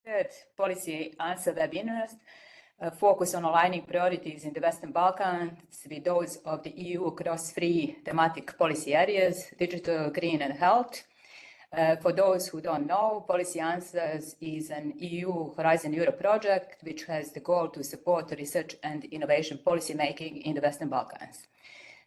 Third policy answer webinar focus on aligning priorities in the Western Balkans with those of the EU across three thematic policy areas: digital, green, and health. For those who don't know, Policy Answers is an EU Horizon Europe project which has the goal to support research and innovation policy making in the Western Balkans.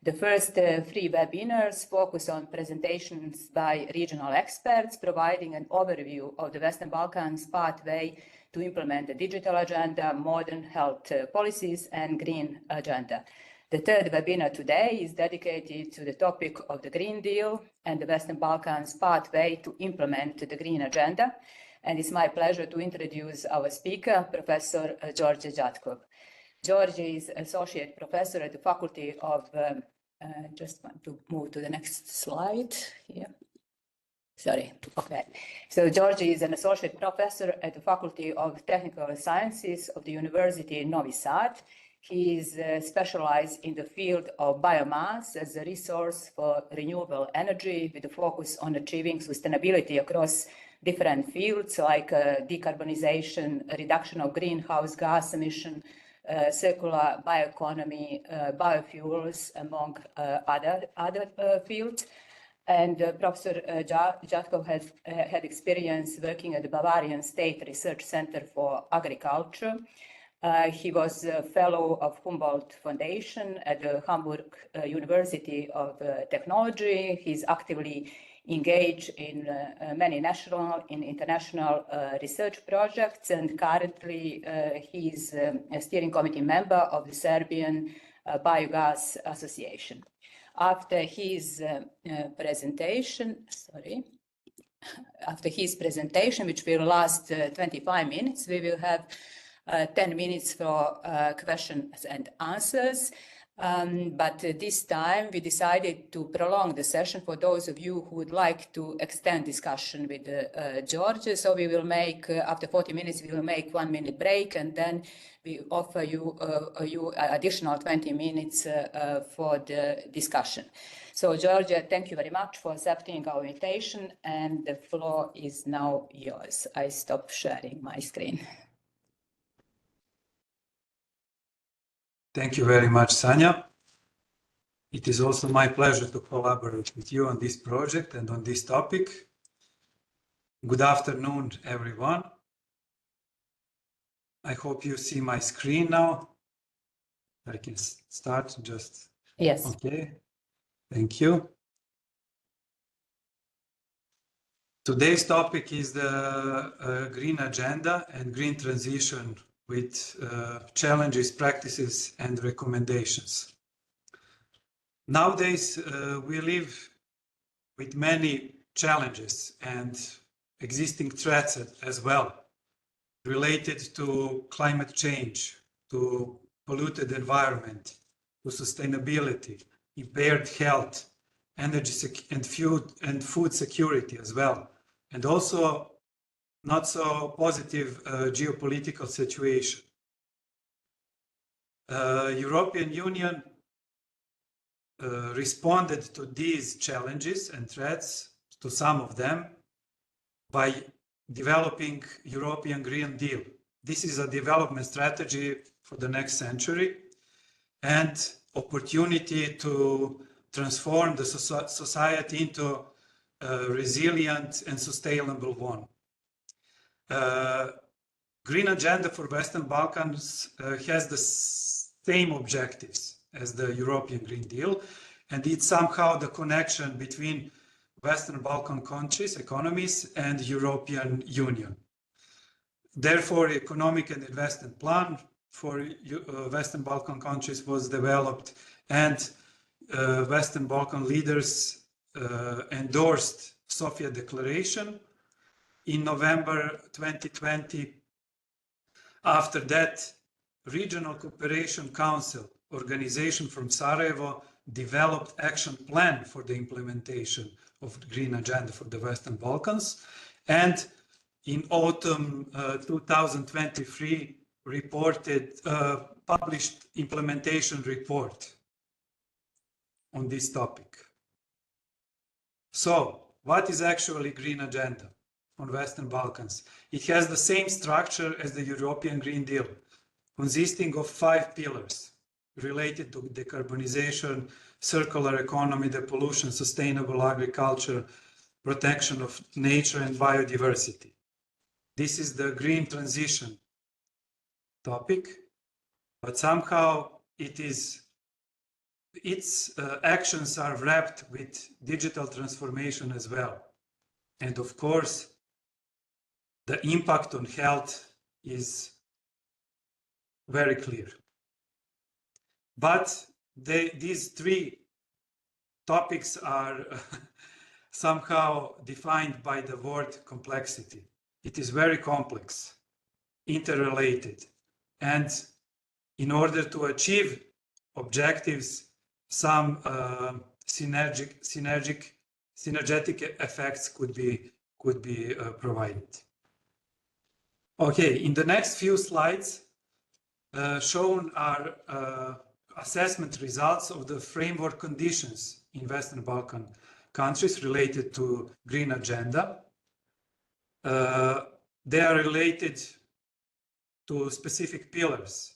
The first three webinars focus on presentations by regional experts, providing an overview of the Western Balkans pathway to implement the digital agenda, modern health policies, and green agenda. The third webinar today is dedicated to the topic of the Green Deal and the Western Balkans pathway to implement the green agenda. And it's my pleasure to introduce our speaker, Professor Djordje Djatkov. Djordje is Associate Professor at the Faculty of, just want to move to the next slide here. Sorry, okay. So Djordje is an Associate Professor at the Faculty of Technical Sciences of the University in Novi Sad. He is specialized in the field of biomass as a resource for renewable energy with a focus on achieving sustainability across different fields like decarbonization, reduction of greenhouse gas emission, circular bioeconomy, biofuels, among other fields. And Professor Djatkov has had experience working at the Bavarian State Research Center for Agriculture. He was a fellow of Humboldt Foundation at the Hamburg University of Technology. He's actively engaged in many national and international research projects, and currently he's a steering committee member of the Serbian Biogas Association. After his presentation, which will last 25 minutes, we will have 10 minutes for questions and answers. But this time we decided to prolong the session for those of you who would like to extend discussion with Djordje. So we will make, after 40 minutes, we will make 1 minute break, and then we offer you additional 20 minutes for the discussion. So Djordje, thank you very much for accepting our invitation, and the floor is now yours. I stop sharing my screen. Thank you very much, Sanja. It is also my pleasure to collaborate with you on this project and on this topic. Good afternoon, everyone. I hope you see my screen now. I can start just. Yes. Okay. Thank you. Today's topic is the green agenda and green transition with challenges, practices, and recommendations. Nowadays, we live with many challenges and existing threats as well, related to climate change, to polluted environment, to sustainability, impaired health, energy and food security as well, and also not so positive geopolitical situation. European Union responded to these challenges and threats, to some of them, by developing European Green Deal. This is a development strategy for the next century and opportunity to transform the society into a resilient and sustainable one. Green Agenda for Western Balkans has the same objectives as the European Green Deal, and it's somehow the connection between Western Balkan countries, economies, and European Union. Therefore, economic and investment plan for Western Balkan countries was developed, and Western Balkan leaders endorsed Sofia Declaration in November 2020. After that, Regional Cooperation Council organization from Sarajevo developed action plan for the implementation of the Green Agenda for the Western Balkans, and in autumn 2023 published implementation report on this topic. So, what is actually Green Agenda? on Western Balkans. It has the same structure as the European Green Deal, consisting of 5 pillars related to decarbonization, circular economy, depollution, sustainable agriculture, protection of nature and biodiversity. This is the green transition topic, but somehow its actions are wrapped with digital transformation as well. And of course, the impact on health is very clear. But these 3 topics are somehow defined by the word complexity. It is very complex, interrelated, and in order to achieve objectives, some synergetic effects could be provided. Okay, in the next few slides, shown are assessment results of the framework conditions in Western Balkan countries related to green agenda. They are related to specific pillars.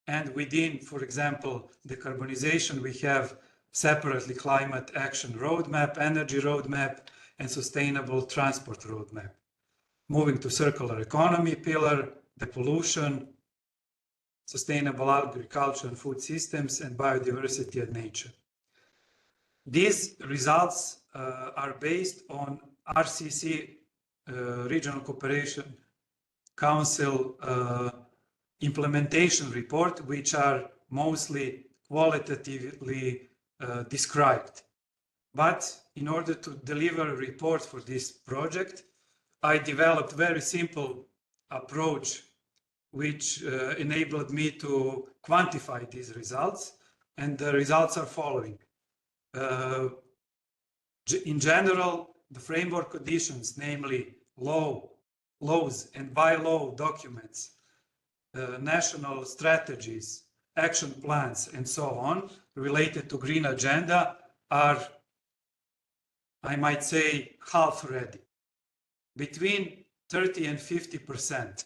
And within, for example, decarbonization, we have separately climate action roadmap, energy roadmap, and sustainable transport roadmap. Moving to circular economy pillar, the pollution, sustainable agriculture and food systems, and biodiversity and nature. These results are based on RCC, Regional Cooperation Council implementation report, which are mostly qualitatively described. But in order to deliver a report for this project, I developed a very simple approach which enabled me to quantify these results, and the results are following. In general, the framework conditions, namely laws and by-law documents, national strategies, action plans, and so on, related to green agenda are, I might say, half ready, between 30 and 50%.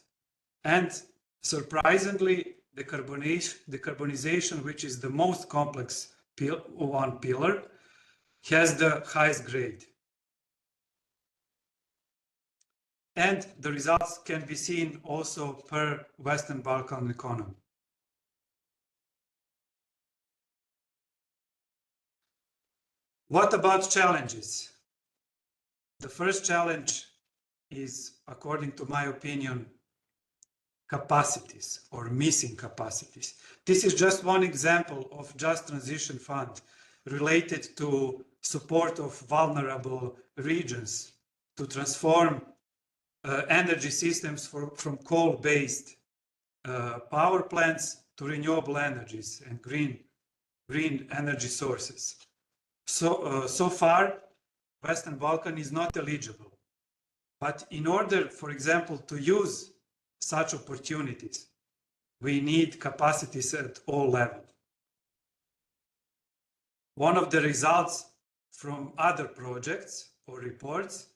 And surprisingly, decarbonization, which is the most complex one pillar, has the highest grade. And the results can be seen also per Western Balkan economy. What about challenges? The first challenge is, according to my opinion, capacities or missing capacities. This is just one example of Just Transition Fund related to support of vulnerable regions to transform energy systems from coal-based power plants to renewable energies and green energy sources. So far, Western Balkan is not eligible. But in order, for example, to use such opportunities, we need capacities at all levels. One of the results from other projects or reports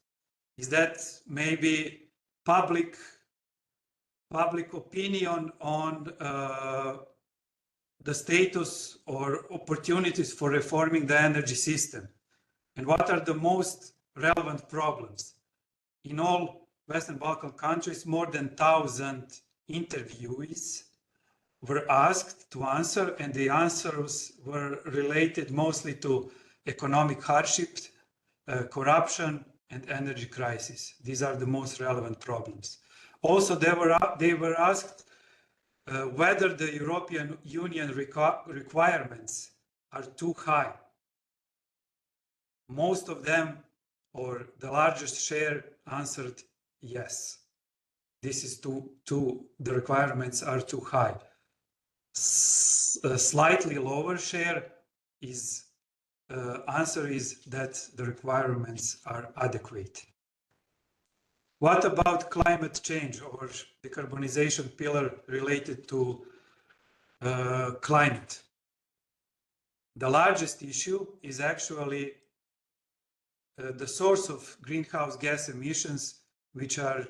is that maybe public opinion on the status or opportunities for reforming the energy system, and what are the most relevant problems. In all Western Balkan countries, more than 1,000 interviewees were asked to answer, and the answers were related mostly to economic hardships, corruption, and energy crisis. These are the most relevant problems. Also, they were asked whether the European Union requirements are too high. Most of them, or the largest share, answered yes. This is the requirements are too high. A slightly lower share is answer is that the requirements are adequate. What about climate change or decarbonization pillar related to climate? The largest issue is actually the source of greenhouse gas emissions, which are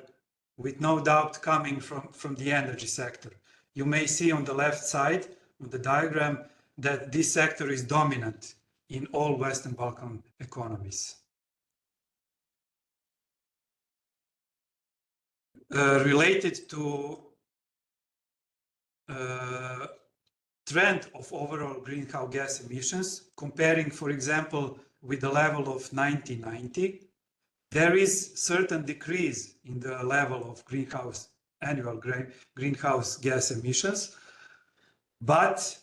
with no doubt coming from the energy sector. You may see on the left side of the diagram that this sector is dominant in all Western Balkan economies. Related to trend of overall greenhouse gas emissions, comparing, for example, with the level of 1990, there is certain decrease in the level of annual greenhouse gas emissions, but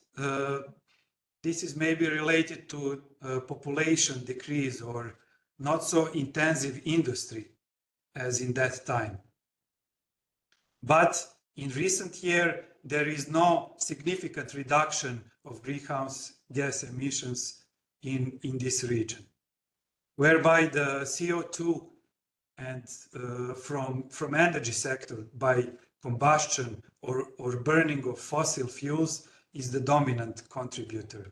this is maybe related to population decrease or not so intensive industry as in that time. But in recent year, there is no significant reduction of greenhouse gas emissions in this region, whereby the CO2 and from energy sector by combustion or burning of fossil fuels is the dominant contributor.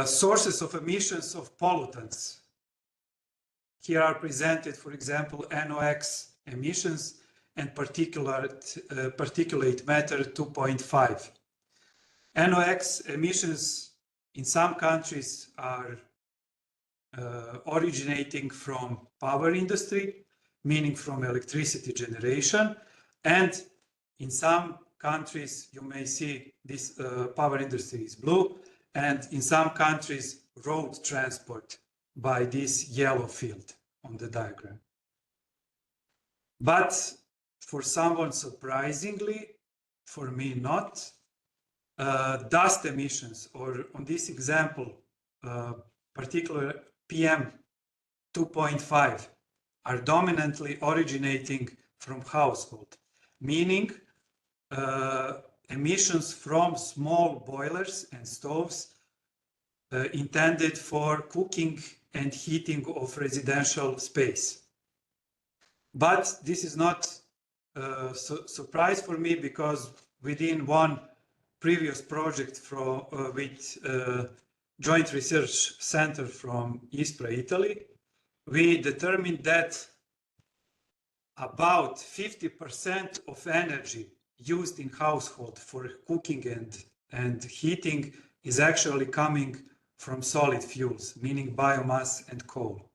Sources of emissions of pollutants. Here are presented, for example, NOx emissions and particulate matter 2.5. NOx emissions in some countries are originating from power industry, meaning from electricity generation, and in some countries you may see this power industry is blue, and in some countries road transport by this yellow field on the diagram. But for someone surprisingly, for me not, dust emissions, or on this example, particular PM 2.5, are dominantly originating from household, meaning emissions from small boilers and stoves intended for cooking and heating of residential space. But this is not a surprise for me, because within one previous project with Joint Research Center from Ispra, Italy, we determined that about 50% of energy used in household for cooking and heating is actually coming from solid fuels, meaning biomass and coal.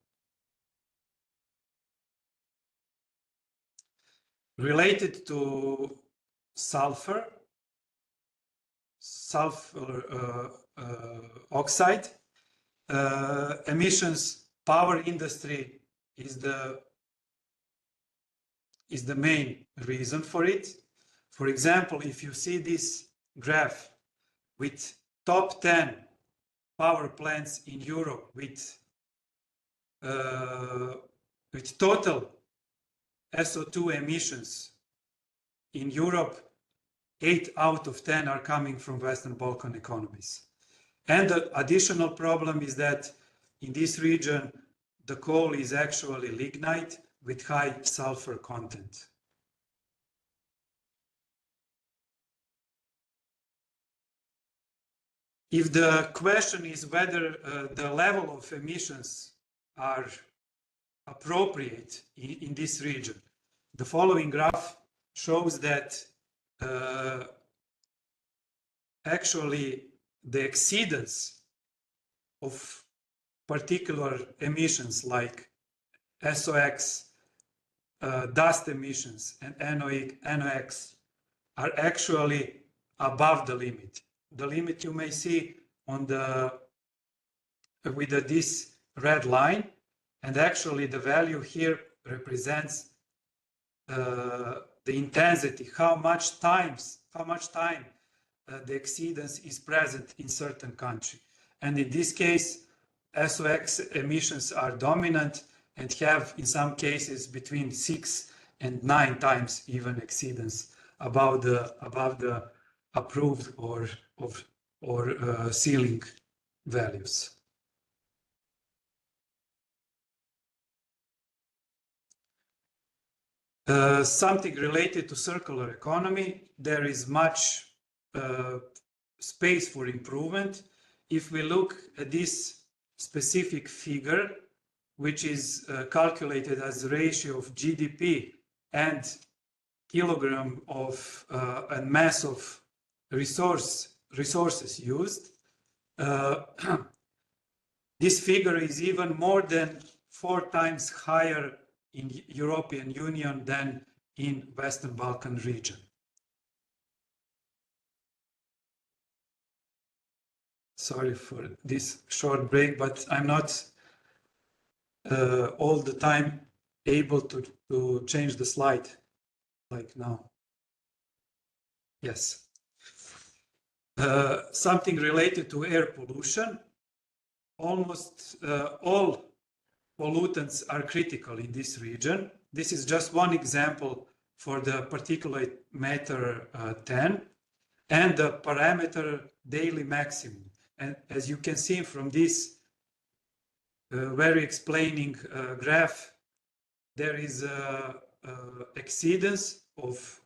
Related to sulfur oxide emissions, power industry is the main reason for it. For example, if you see this graph with top 10 power plants in Europe with total SO2 emissions in Europe, 8 out of 10 are coming from Western Balkan economies. And the additional problem is that in this region, the coal is actually lignite with high sulfur content. If the question is whether the level of emissions are appropriate in this region, the following graph shows that actually the exceedance of particular emissions like SOx, dust emissions, and NOx are actually above the limit. The limit you may see on with this red line, and actually the value here represents the intensity, how much time the exceedance is present in certain country. And in this case, SOx emissions are dominant and have in some cases between 6 and 9 times even exceedance above the approved or ceiling values. Something related to circular economy. There is much space for improvement if we look at this specific figure, which is calculated as a ratio of GDP and kilogram of and mass of resources used. This figure is even more than 4 times higher in the European Union than in Western Balkan region. Sorry for this short break, but I'm not all the time able to change the slide like now. Yes. Something related to air pollution. Almost all pollutants are critical in this region. This is just one example for the particulate matter 10 and the parameter daily maximum. And as you can see from this very explaining graph, there is exceedance of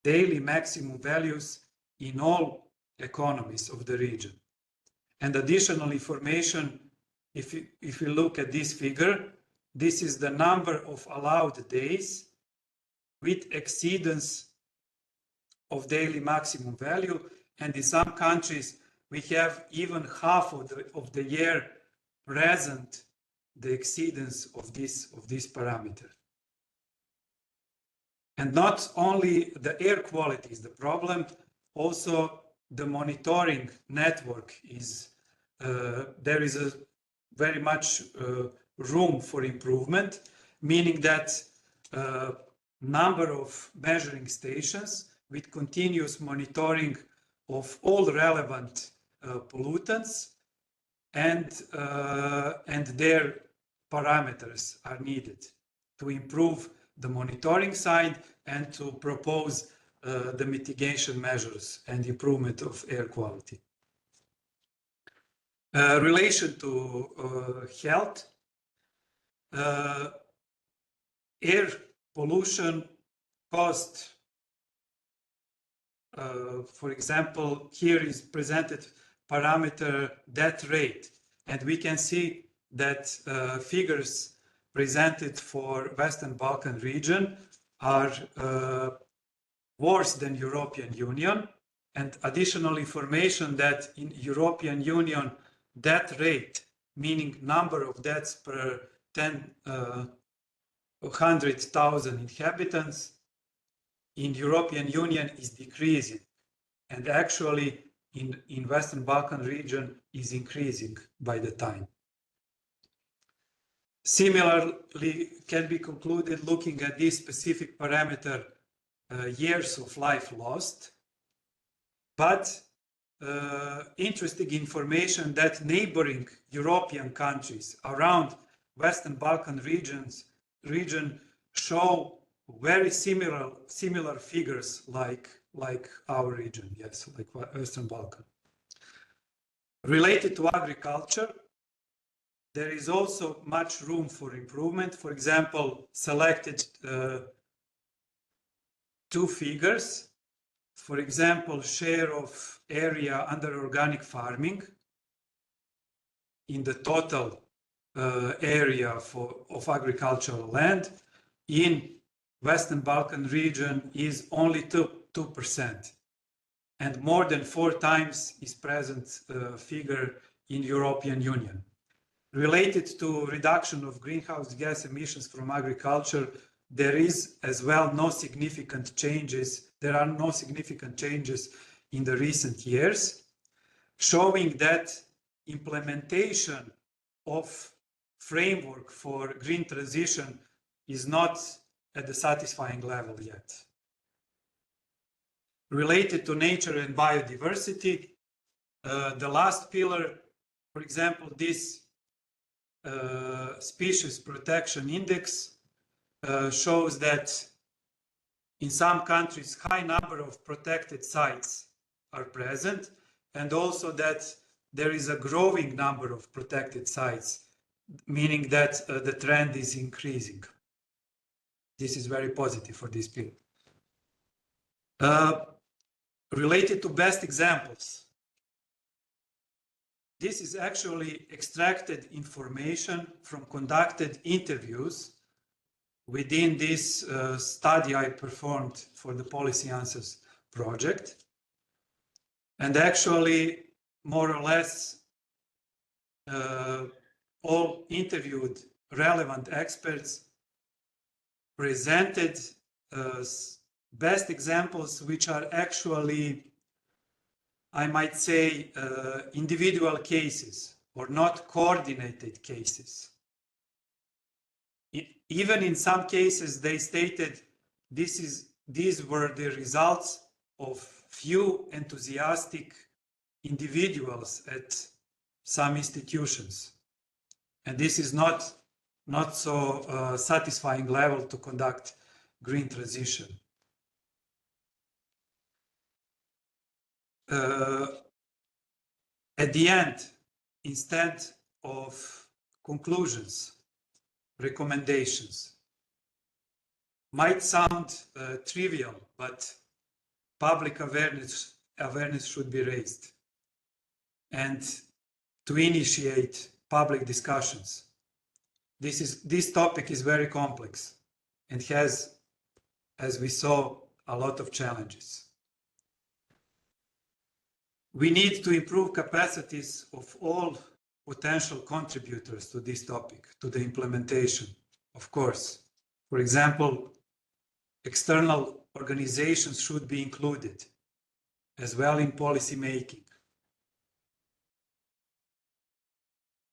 daily maximum values in all economies of the region. And additional information, if you look at this figure, this is the number of allowed days with exceedance of daily maximum value. And in some countries, we have even half of the year present the exceedance of this parameter. And not only the air quality is the problem, also the monitoring network is, there is a very much room for improvement, meaning that number of measuring stations with continuous monitoring of all relevant pollutants and their parameters are needed to improve the monitoring side and to propose the mitigation measures and improvement of air quality. Relation to health, air pollution caused, for example, here is presented parameter death rate, and we can see that figures presented for Western Balkan region are worse than European Union, and additional information that in European Union death rate, meaning number of deaths per 100,000 inhabitants, in European Union is decreasing, and actually in Western Balkan region is increasing by the time. Similarly, can be concluded looking at this specific parameter, years of life lost, but interesting information that neighboring European countries around Western Balkan region show very similar figures like our region, yes, like Western Balkan. Related to agriculture, there is also much room for improvement. For example, selected 2 figures. For example, share of area under organic farming in the total area of agricultural land in Western Balkan region is only 2%, and more than 4 times is present figure in European Union. Related to reduction of greenhouse gas emissions from agriculture, there is as well no significant changes. There are no significant changes in the recent years, showing that implementation of framework for green transition is not at the satisfying level yet. Related to nature and biodiversity, the last pillar, for example, this species protection index shows that in some countries high number of protected sites are present, and also that there is a growing number of protected sites, meaning that the trend is increasing. This is very positive for this period. Related to best examples, this is actually extracted information from conducted interviews within this study I performed for the Policy Answers project. And actually, more or less, all interviewed relevant experts presented best examples which are actually, I might say, individual cases or not coordinated cases. Even in some cases, they stated these were the results of few enthusiastic individuals at some institutions. And this is not so satisfying level to conduct green transition. At the end, instead of conclusions, recommendations, might sound trivial, but public awareness should be raised, and to initiate public discussions. This topic is very complex and has, as we saw, a lot of challenges. We need to improve capacities of all potential contributors to this topic, to the implementation, of course. For example, external organizations should be included as well in policy making.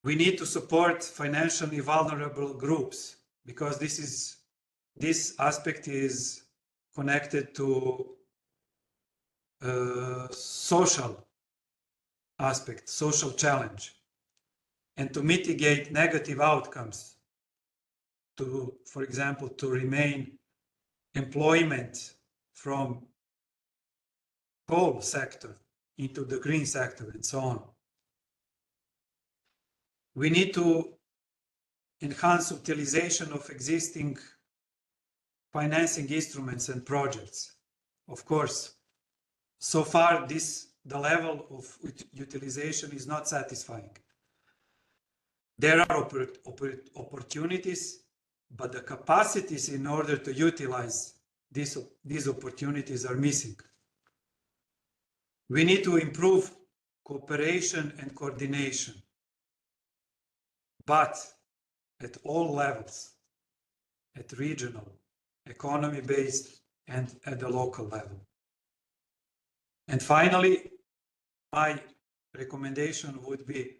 We need to support financially vulnerable groups because this aspect is connected to social aspect, social challenge, and to mitigate negative outcomes, to, for example, to remain employment from coal sector into the green sector and so on. We need to enhance utilization of existing financing instruments and projects. Of course, so far the level of utilization is not satisfying. There are opportunities, but the capacities in order to utilize these opportunities are missing. We need to improve cooperation and coordination, but at all levels, at regional, economy-based, and at the local level. And finally, my recommendation would be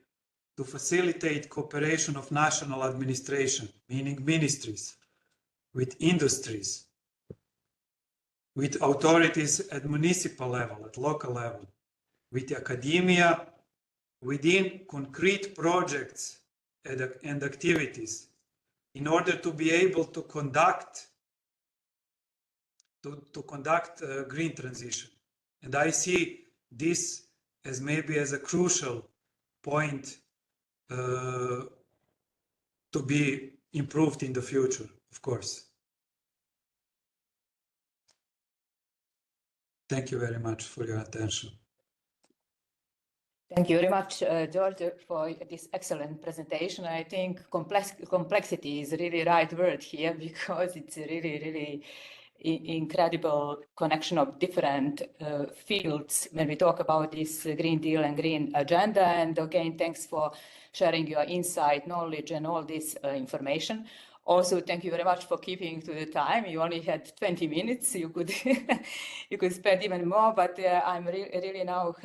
to facilitate cooperation of national administration, meaning ministries, with industries, with authorities at municipal level, at local level, with academia, within concrete projects and activities, in order to be able to conduct green transition. And I see this as maybe as a crucial point to be improved in the future, of course. Thank you very much for your attention. Thank you very much, Djordje, for this excellent presentation. I think complexity is really the right word here because it's a really incredible connection of different fields when we talk about this Green Deal and Green Agenda. And again, thanks for sharing your insight, knowledge, and all this information. Also, thank you very much for keeping to the time. You only had 20 minutes. You could you could spend even more, but I'm really now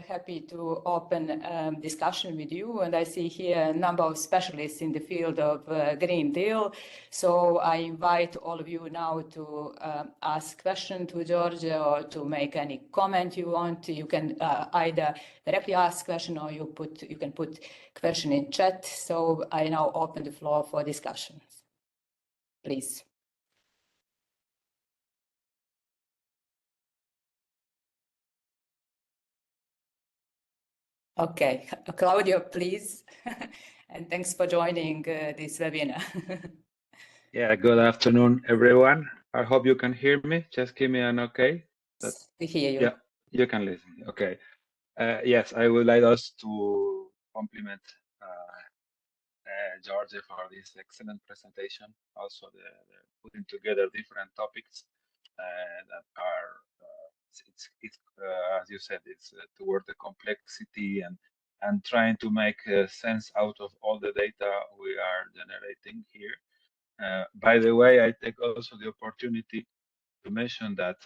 happy to open discussion with you. And I see here a number of specialists in the field of Green Deal. So I invite all of you now to ask questions to Djordje or to make any comment you want. You can either directly ask question or you can put question in chat. So I now open the floor for discussions. Please. Okay, Claudio, please. And thanks for joining this webinar. Yeah, good afternoon, everyone. I hope you can hear me. Just give me an okay. We hear you. Yeah, you can listen. Okay. Yes, I would like us to compliment Djordje for this excellent presentation. Also, the putting together different topics that are, as you said, it's toward the complexity and trying to make sense out of all the data we are generating here. By the way, I take also the opportunity to mention that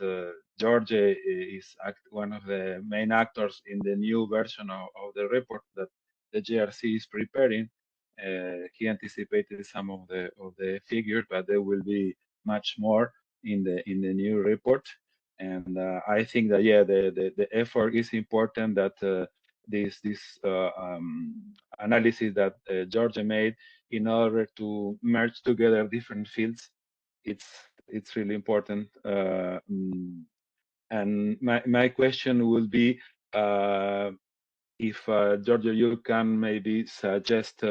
Djordje is one of the main actors in the new version of the report that the JRC is preparing. He anticipated some of the figures, but there will be much more in the new report. And I think that the effort is important. That this analysis that Djordje made in order to merge together different fields, it's really important. And my question will be, if Djordje, you can maybe suggest,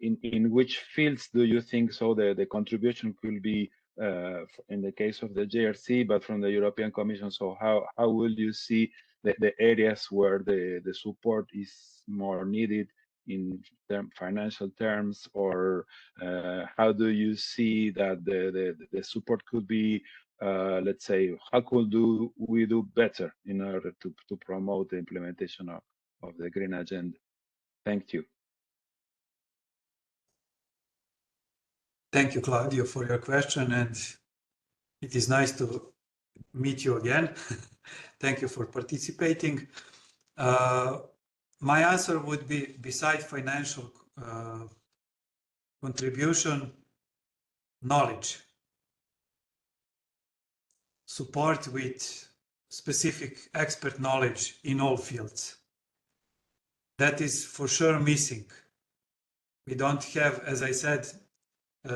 in which fields do you think so the contribution could be in the case of the JRC, but from the European Commission? So how will you see the areas where the support is more needed in financial terms, or how do you see that the support could be, let's say, how could we do better in order to promote the implementation of the green agenda? Thank you. Thank you, Claudio, for your question, and it is nice to meet you again. Thank you for participating. My answer would be, beside financial contribution, knowledge, support with specific expert knowledge in all fields. That is for sure missing. We don't have, as I said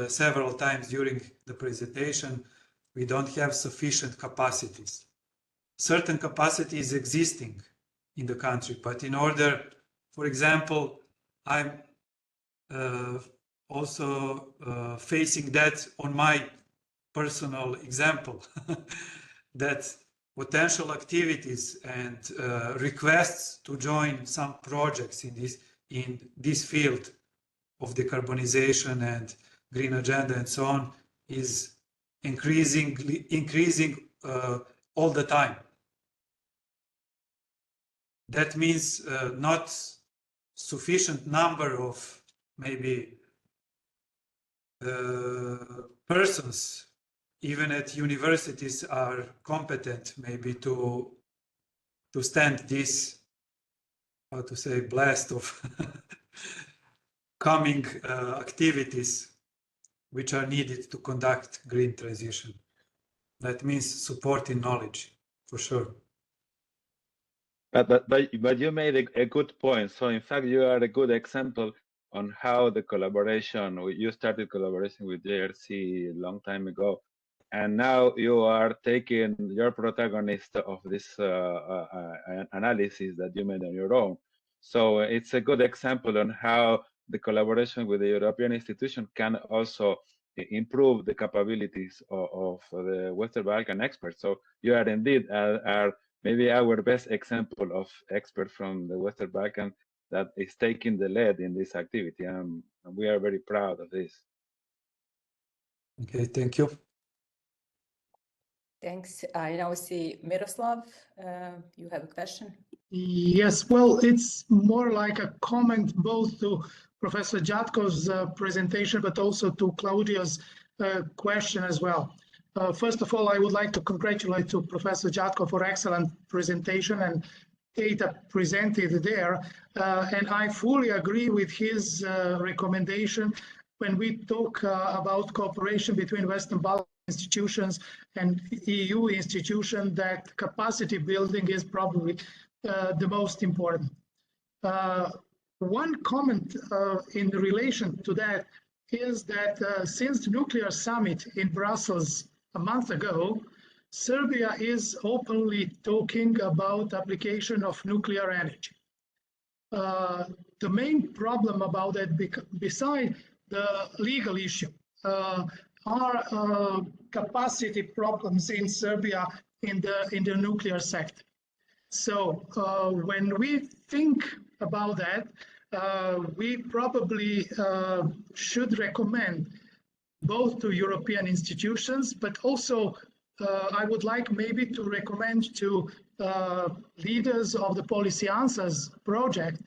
several times during the presentation, we don't have sufficient capacities. Certain capacity is existing in the country, but in order, for example, I'm also facing that on my personal example, that potential activities and requests to join some projects in this field of decarbonization and green agenda and so on is increasing all the time. That means not sufficient number of maybe persons, even at universities, are competent maybe to stand this, how to say, blast of coming activities which are needed to conduct green transition. That means supporting knowledge, for sure. But you made a good point. So in fact, you are a good example on how the collaboration, you started collaboration with JRC a long time ago, and now you are taking your protagonist of this analysis that you made on your own. So it's a good example on how the collaboration with the European institution can also improve the capabilities of the Western Balkan experts. So you are indeed maybe our best example of expert from the Western Balkans that is taking the lead in this activity, and we are very proud of this. Okay, thank you. Thanks. I now see Miroslav. You have a question? Yes, well, it's more like a comment both to Professor Djatkov's presentation, but also to Claudio's question as well. First of all, I would like to congratulate to Professor Djatkov for excellent presentation and data presented there. And I fully agree with his recommendation when we talk about cooperation between Western Balkan institutions and EU institutions, that capacity building is probably the most important. One comment in relation to that is that since the nuclear summit in Brussels a month ago, Serbia is openly talking about application of nuclear energy. The main problem about that, beside the legal issue, are capacity problems in Serbia in the nuclear sector. So when we think about that, we probably should recommend both to European institutions, but also I would like maybe to recommend to leaders of the Policy Answers project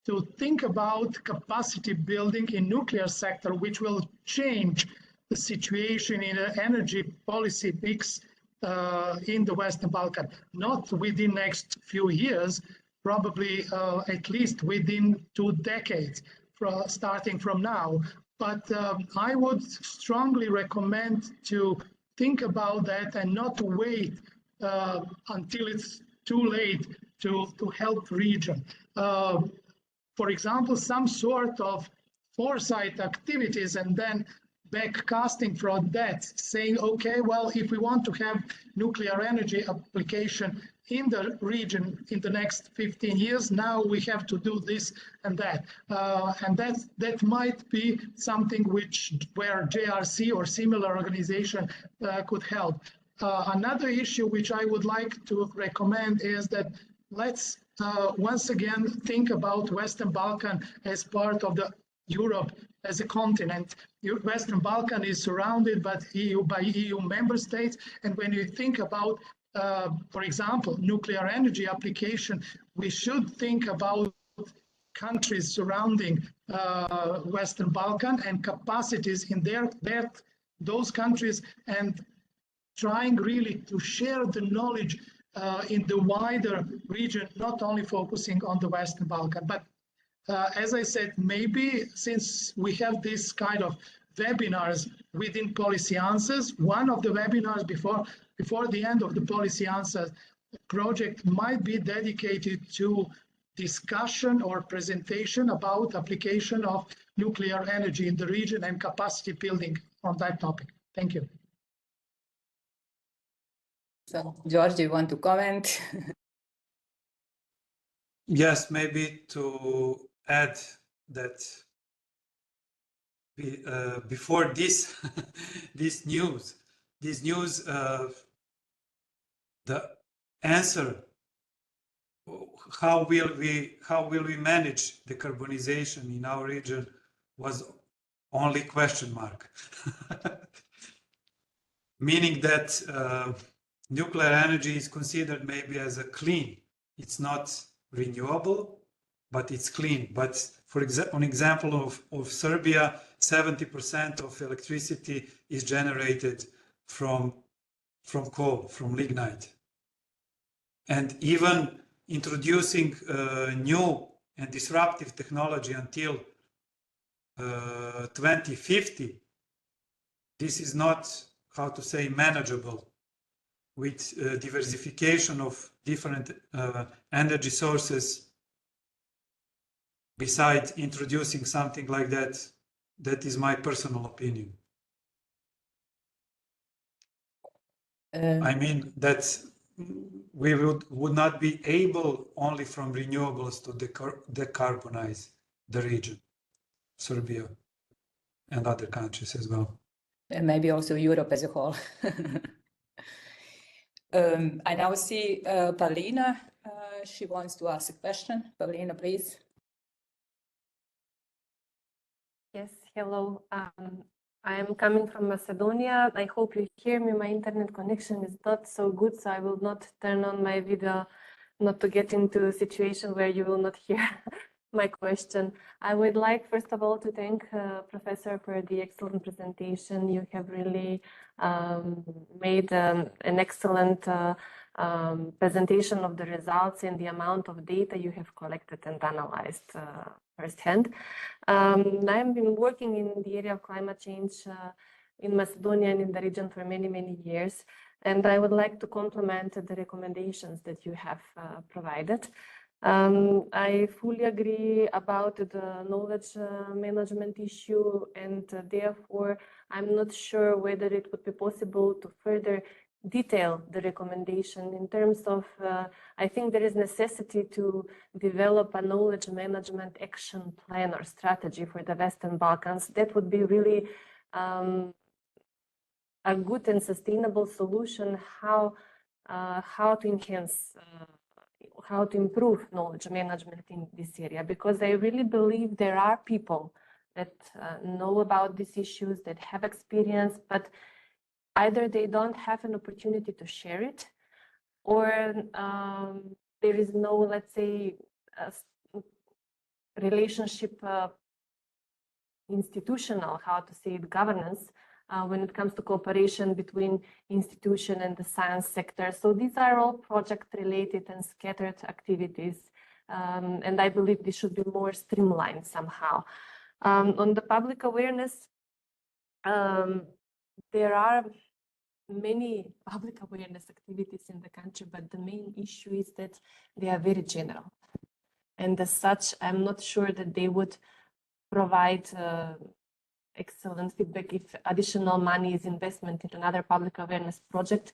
to think about capacity building in nuclear sector, which will change the situation in the energy policy mix in the Western Balkans, not within next few years, probably at least within 2 decades, starting from now. But I would strongly recommend to think about that and not to wait until it's too late to help region. For example, some sort of foresight activities and then backcasting from that, saying, okay, well, if we want to have nuclear energy application in the region in the next 15 years, now we have to do this and that. And that might be something where JRC or similar organization could help. Another issue which I would like to recommend is that let's once again think about Western Balkan as part of the Europe as a continent. Western Balkan is surrounded by EU member states, and when you think about, for example, nuclear energy application, we should think about countries surrounding Western Balkan and capacities in those countries, and trying really to share the knowledge in the wider region, not only focusing on the Western Balkan. But as I said, maybe since we have this kind of webinars within Policy Answers, one of the webinars before the end of the Policy Answers project might be dedicated to discussion or presentation about application of nuclear energy in the region and capacity building on that topic. Thank you. So, Djordje, you want to comment? Yes, maybe to add that before this this news, the answer, how will we manage decarbonization in our region, was only question mark. Meaning that nuclear energy is considered maybe as a clean. It's not renewable, but it's clean. But for example of Serbia, 70% of electricity is generated from coal, from lignite. And even introducing new and disruptive technology until 2050, this is not, how to say, manageable. With diversification of different energy sources, besides introducing something like that, that is my personal opinion. I mean that we would not be able only from renewables to decarbonize the region, Serbia and other countries as well. And maybe also Europe as a whole. I now see Paulina. She wants to ask a question. Paulina, please. Yes, hello. I am coming from Macedonia. I hope you hear me. My internet connection is not so good, so I will not turn on my video, not to get into a situation where you will not hear my question. I would like, first of all, to thank Professor for the excellent presentation. You have really made an excellent presentation of the results and the amount of data you have collected and analyzed firsthand. I've been working in the area of climate change in Macedonia and in the region for many, many years. And I would like to compliment the recommendations that you have provided. I fully agree about the knowledge management issue, and therefore I'm not sure whether it would be possible to further detail the recommendation in terms of, I think there is necessity to develop a knowledge management action plan or strategy for the Western Balkans. That would be really a good and sustainable solution how to enhance how to improve knowledge management in this area, because I really believe there are people that know about these issues, that have experience, but either they don't have an opportunity to share it, or there is no, let's say, relationship, institutional, how to say it, governance, when it comes to cooperation between institution and the science sector. So these are all project-related and scattered activities, and I believe this should be more streamlined somehow. On the public awareness, there are many public awareness activities in the country, but the main issue is that they are very general. And as such, I'm not sure that they would provide excellent feedback if additional money is investment in another public awareness project,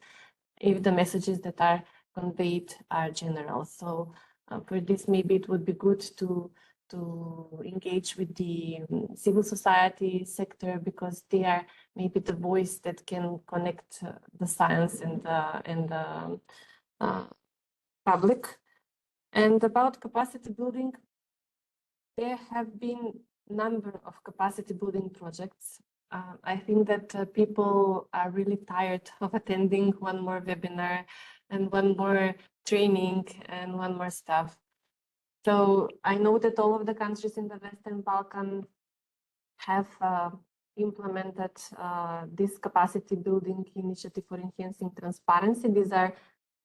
if the messages that are conveyed are general. So for this, maybe it would be good to engage with the civil society sector, because they are maybe the voice that can connect the science and the public. And about capacity building, there have been number of capacity building projects. I think that people are really tired of attending one more webinar and one more training and one more stuff. So I know that all of the countries in the Western Balkans have implemented this capacity building initiative for enhancing transparency. These are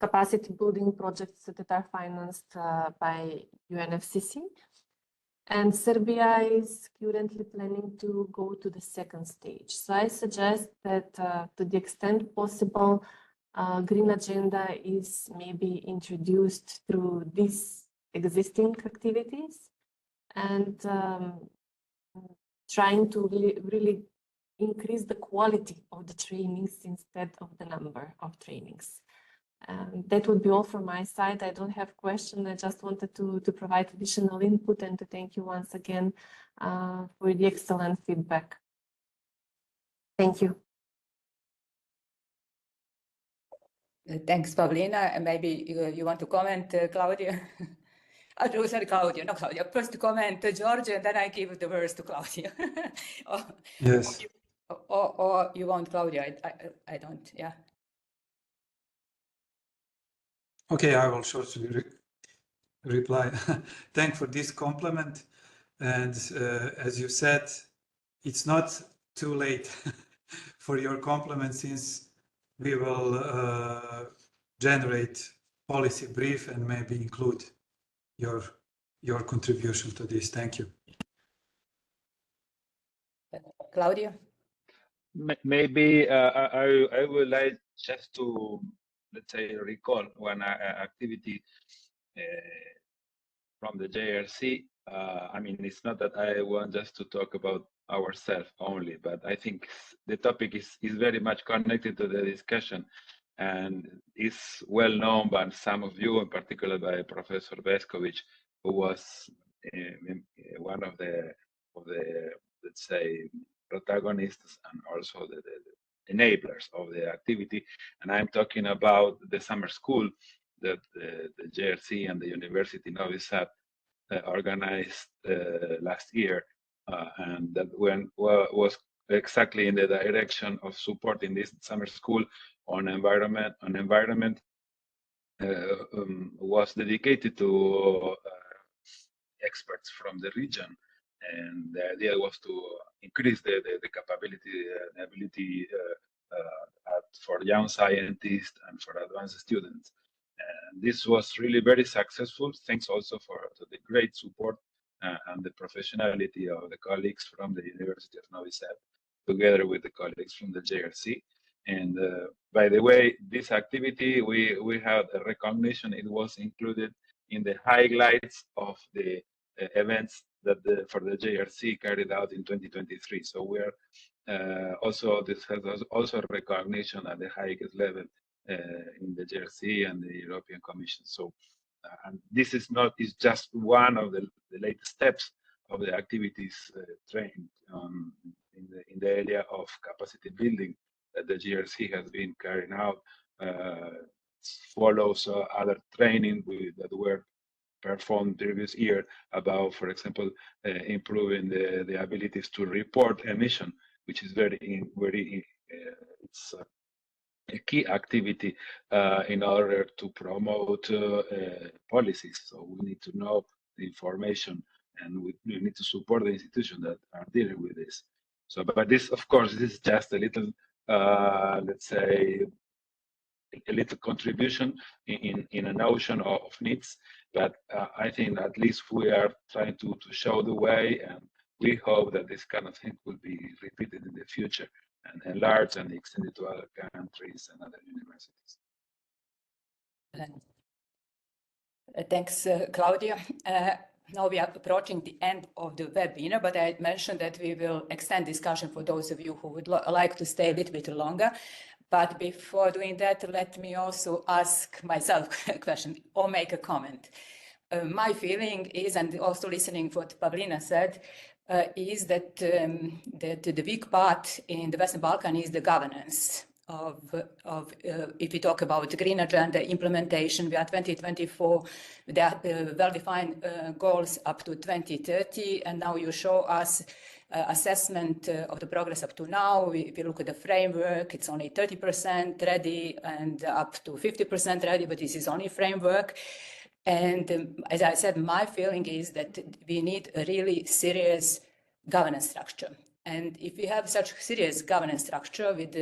capacity building projects that are financed by UNFCCC. And Serbia is currently planning to go to the second stage. So I suggest that to the extent possible, green agenda is maybe introduced through these existing activities, and trying to really increase the quality of the trainings instead of the number of trainings. That would be all from my side. I don't have questions. I just wanted to provide additional input and to thank you once again for the excellent feedback. Thank you. Thanks, Pavlina. And maybe you want to comment, Claudia? Oh, sorry, Claudia, not Claudia. First to comment, Djordje, and then I give the words to Claudia. Yes. Or you want Claudia? I don't, yeah. Okay, I will shortly reply. Thanks for this compliment. And as you said, it's not too late for your compliment, since we will generate policy brief and maybe include your contribution to this. Thank you. Claudia? Maybe I would like just to, let's say, recall one activity from the JRC. I mean, it's not that I want just to talk about ourselves only, but I think the topic is very much connected to the discussion, and is well known by some of you, in particular by Professor Veskovic, who was one of the let's say protagonists and also the enablers of the activity. And I'm talking about the summer school that the JRC and the University Novi Sad organized last year, and that was exactly in the direction of supporting this summer school on environment. Was dedicated to experts from the region, and the idea was to increase the capability and ability for young scientists and for advanced students. And this was really very successful, thanks also to the great support and the professionality of the colleagues from the University of Novi Sad, together with the colleagues from the JRC. And by the way, this activity, we had a recognition. It was included in the highlights of the events that for the JRC carried out in 2023. So we're this has also recognition at the highest level in the JRC and the European Commission. So and this is just one of the latest steps of the activities trained in the area of capacity building that the JRC has been carrying out follows other training that were performed previous year about, for example, improving the abilities to report emission, which is it's a key activity in order to promote policies. So we need to know the information, and we need to support the institutions that are dealing with this. So, but this, of course, this is just a little, let's say, a little contribution in an ocean of needs. But I think at least we are trying to show the way, and we hope that this kind of thing will be repeated in the future and enlarged and extended to other countries and other universities. Thanks, Claudia. Now we are approaching the end of the webinar, but I mentioned that we will extend discussion for those of you who would like to stay a little bit longer. But before doing that, let me also ask myself a question or make a comment. My feeling is, and also listening to what Pavlina said, is that the big part in the Western Balkans is the governance of if we talk about the green agenda implementation. We are 2024, there are well-defined goals up to 2030, and now you show us assessment of the progress up to now. If you look at the framework, it's only 30% ready and up to 50% ready, but this is only framework. And as I said, my feeling is that we need a really serious governance structure. And if we have such serious governance structure with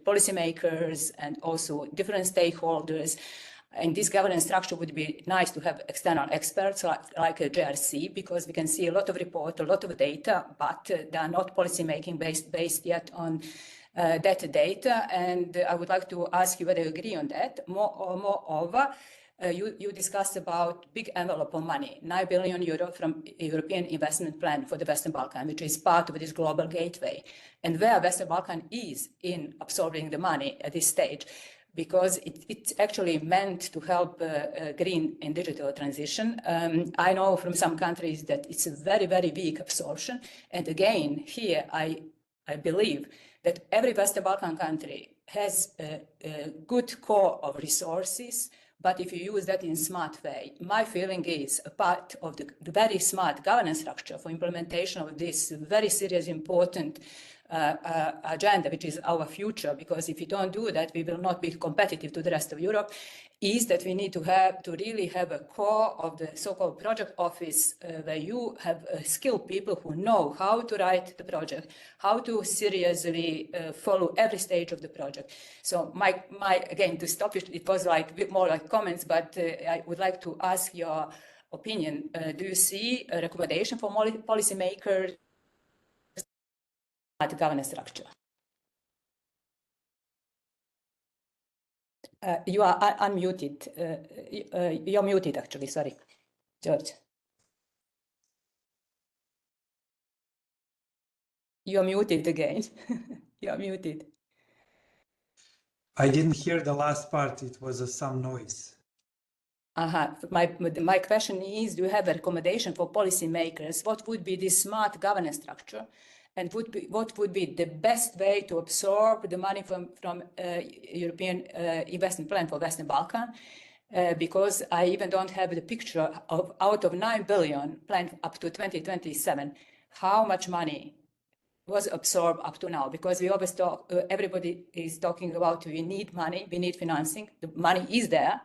policymakers and also different stakeholders, and this governance structure would be nice to have external experts like a JRC, because we can see a lot of report, a lot of data, but they are not policymaking based yet on that data. And I would like to ask you whether you agree on that. Moreover, you discussed about big envelope of money, 9 billion euro from European Investment Plan for the Western Balkans, which is part of this global gateway. And where Western Balkans is in absorbing the money at this stage, because it's actually meant to help green and digital transition. I know from some countries that it's a very, very weak absorption. And again, here I believe that every Western Balkan country has a good core of resources, but if you use that in a smart way, my feeling is a part of the very smart governance structure for implementation of this very serious, important agenda, which is our future, because if we don't do that, we will not be competitive to the rest of Europe, is that we need to really have a core of the so-called project office where you have skilled people who know how to write the project, how to seriously follow every stage of the project. So again, to stop it was like a bit more like comments, but I would like to ask your opinion. Do you see a recommendation for policymakers at the governance structure? You are unmuted. You're muted, actually. Sorry, George. You're muted again. You're muted. I didn't hear the last part. It was some noise. My question is, do you have a recommendation for policymakers? What would be the smart governance structure? And what would be the best way to absorb the money from European Investment Plan for Western Balkans? Because I even don't have the picture of out of 9 billion planned up to 2027, how much money was absorbed up to now? Because we always talk, everybody is talking about we need money, we need financing. The money is there,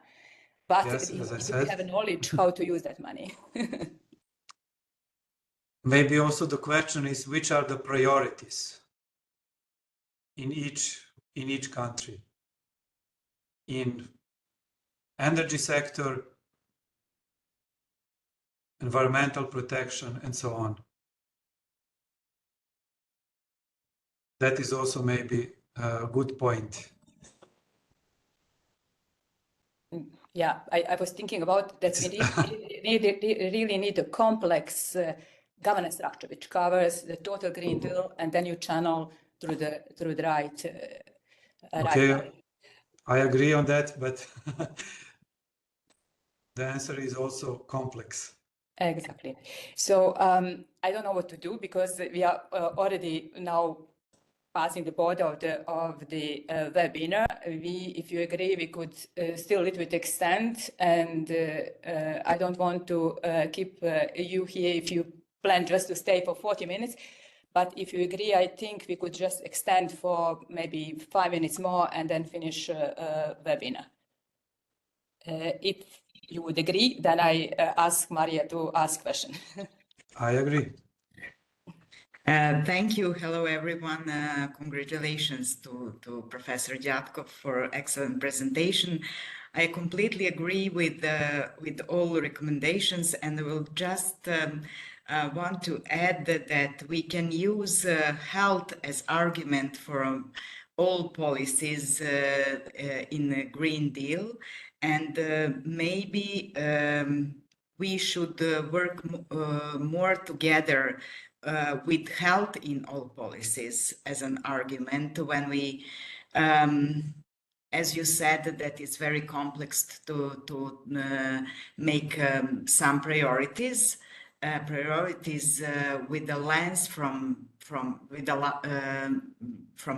but yes, we have a knowledge how to use that money. Maybe also the question is, which are the priorities in each country? In energy sector, environmental protection, and so on. That is also maybe a good point. Yeah, I was thinking about that. We really need a complex governance structure which covers the total Green Deal, and then you channel through the right. Okay, I agree on that, but the answer is also complex. Exactly. So I don't know what to do, because we are already now passing the board of the webinar. If you agree, we could still a little bit extend, and I don't want to keep you here if you plan just to stay for 40 minutes. But if you agree, I think we could just extend for maybe 5 minutes more and then finish webinar. If you would agree, then I ask Maria to ask question. I agree. Thank you. Hello, everyone. Congratulations to Professor Djatkov for excellent presentation. I completely agree with all recommendations, and I will just want to add that we can use health as argument for all policies in the Green Deal, and maybe we should work more together with health in all policies as an argument when we, as you said, that it's very complex to make some priorities with the lens from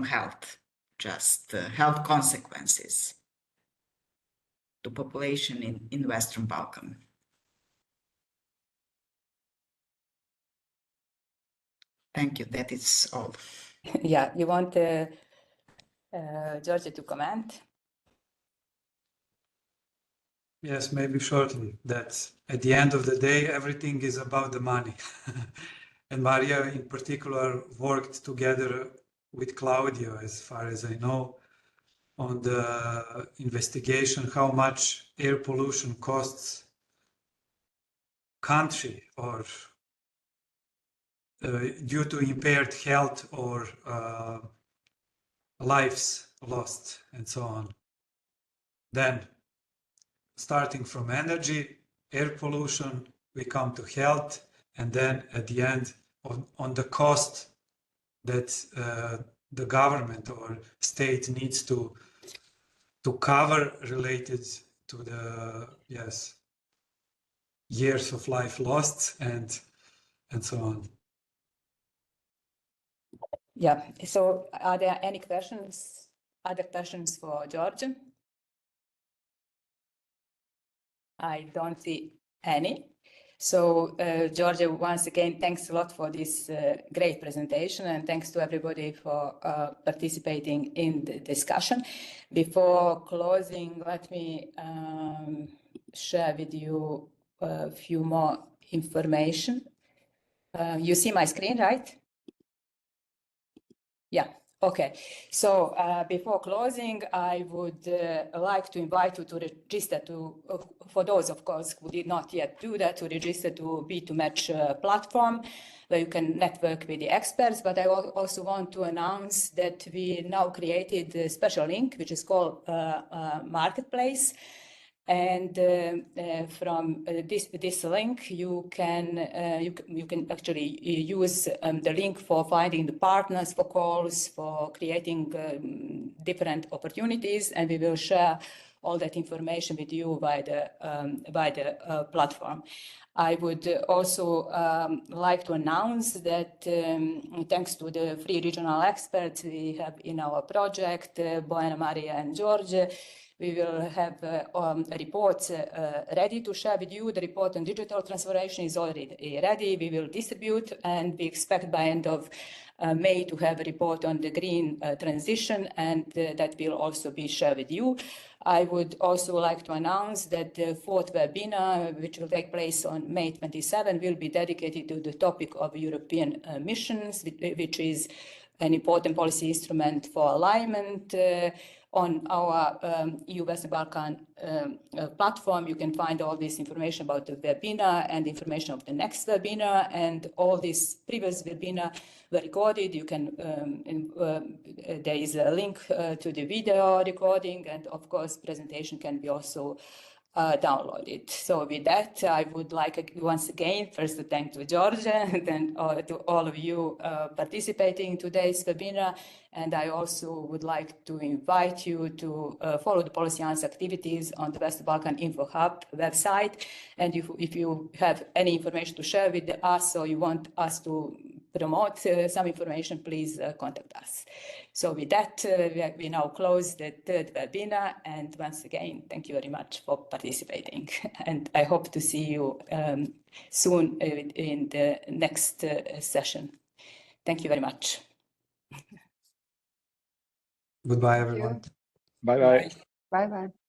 health, just health consequences to population in Western Balkans. Thank you. That is all. Yeah, you want Djordje to comment? Yes, maybe shortly. That at the end of the day, everything is about the money. And Maria, in particular, worked together with Claudio, as far as I know, on the investigation how much air pollution costs country or due to impaired health or lives lost and so on. Then starting from energy, air pollution, we come to health, and then at the end on the cost that the government or state needs to cover related to the years of life lost and so on. Yeah, so are there any questions, other questions for Djordje? I don't see any. So Djordje, once again, thanks a lot for this great presentation, and thanks to everybody for participating in the discussion. Before closing, let me share with you a few more information. You see my screen, right? Yeah, okay. So before closing, I would like to invite you to register for those, of course, who did not yet do that, to register to B2Match platform, where you can network with the experts. But I also want to announce that we now created a special link, which is called Marketplace. And from this link, you can actually use the link for finding the partners, for calls, for creating different opportunities, and we will share all that information with you by the platform. I would also like to announce that thanks to the 3 regional experts we have in our project, Bojana, Maria, and Djordje, we will have reports ready to share with you. The report on digital transformation is already ready. We will distribute, and we expect by end of May to have a report on the green transition, and that will also be shared with you. I would also like to announce that the 4th webinar, which will take place on May 27, will be dedicated to the topic of European missions, which is an important policy instrument for alignment. On our EU Western Balkan platform, you can find all this information about the webinar and information of the next webinar, and all these previous webinars were recorded. You can there is a link to the video recording, and of course presentation can be also downloaded. So with that, I would like once again first to thank to Djordje and then to all of you participating in today's webinar. And I also would like to invite you to follow the Policy Answer activities on the Western Balkan Info Hub website. And if you have any information to share with us, or you want us to promote some information, please contact us. So with that, we now close the third webinar. And once again, thank you very much for participating. And I hope to see you soon in the next session. Thank you very much. Goodbye, Thank you. everyone. Bye bye. Bye bye.